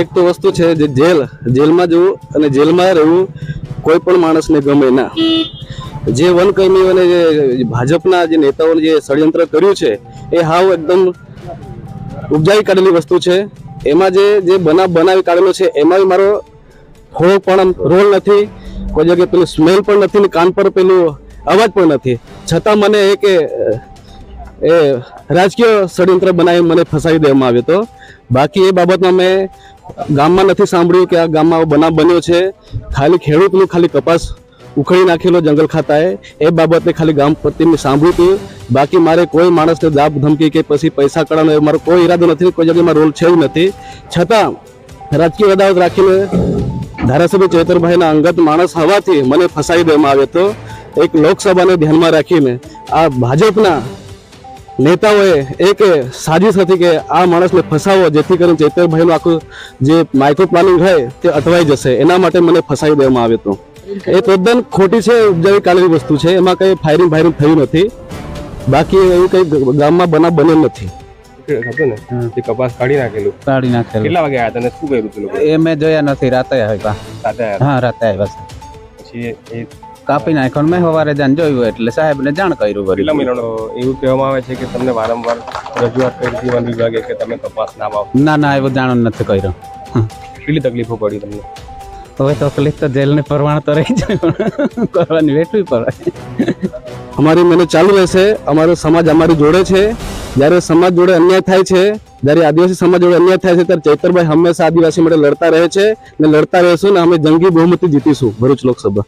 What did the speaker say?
એક તો વસ્તુ છે જે જેલમાં જવું અને જેલમાં રહેવું કોઈ પણ માણસને ગમે ના. જે વનકર્મીઓ અને જે ભાજપના જે નેતાઓને જે ષડયંત્ર કર્યું છે એ હાવ એકદમ ઉપજાવી કાઢેલી વસ્તુ છે. એમાં જે બનાવી કાઢેલો છે એમાં મારો થોડો પણ રોલ નથી, કોઈ જગ્યાએ પેલું સ્મેલ પણ નથી ને કાન પર પેલું અવાજ પણ નથી, છતાં મને એ રાજકીય ષડયંત્ર બનાવી મને ફસાવી દેવામાં આવ્યો હતો. બાકી એ બાબતમાં મેં ગામમાં નથી સાંભળ્યું કે આ ગામમાં બનાવ બન્યો છે. ખાલી ખેડૂતનું ખાલી કપાસ ઉખડી નાખેલો જંગલ ખાતાએ એ બાબતે ખાલી ગામ પ્રત્યે સાંભળ્યું હતું. બાકી મારે કોઈ માણસને દાબ ધમકી કે પછી પૈસા કઢાવવાનો એ મારો કોઈ ઈરાદો નથી, કોઈ જગ્યાએ મારો રોલ છે જ નથી. છતાં રાજકીય અદાવત રાખીને ધારાસભ્ય ચેતરભાઈના અંગત માણસ હોવાથી મને ફસાવી દેવામાં આવ્યો હતો. એક લોકસભાને ધ્યાનમાં રાખીને આ ભાજપના નેતાઓએ એક સાજિશ હતી કે આ માણસને ફસાવો જેથી કરીને ચેતરભાઈનું આખું જે માઇક્રો પ્લાનિંગ હોય તે અટવાઈ જશે. એના માટે મને ફસાવી દેવામાં આવ્યો હતો. એ તદ્દન ખોટી છે, ઉપજાવી કાઢેલી વસ્તુ છે. એમાં કંઈ ફાયરિંગ થયું નથી. બાકી એવું કંઈ ગામમાં બનાવ બનેલ નથી. કપાસ કાઢી નાખેલું. કેટલા વાગે આવ્યા તને શું કર્યું તું? એ મેં જોયા નથી, રાતે આવ્યા. હા, રાતે આવ્યા. પછી એ કાપી નાખ્યો. મેં સવારે જાણ જોયું એટલે સાહેબને જાણ કર્યું. કેટલા મહિનાનો એવું કહેવામાં આવે છે કે તમને વારંવાર રજૂઆત કરી વન વિભાગે કે તમે કપાસ ના વાવો? ના, એવું જાણ નથી કર્યું. કેટલી તકલીફો પડી તમને? હવે તકલીફ તો જેલની પરવાણ તો રહી જાય, કરવાની વેઠવી પડે. અમારી મહેનત ચાલુ રહેશે. અમારો સમાજ અમારી જોડે છે. જ્યારે સમાજ જોડે અન્યાય થાય છે, જ્યારે આદિવાસી સમાજ જોડે અન્યાય થાય છે, ત્યારે ચૈતરભાઈ હંમેશા આદિવાસી માટે લડતા રહે છે ને લડતા રહેશું ને અમે જંગી બહુમતી જીતીશું ભરૂચ લોકસભા.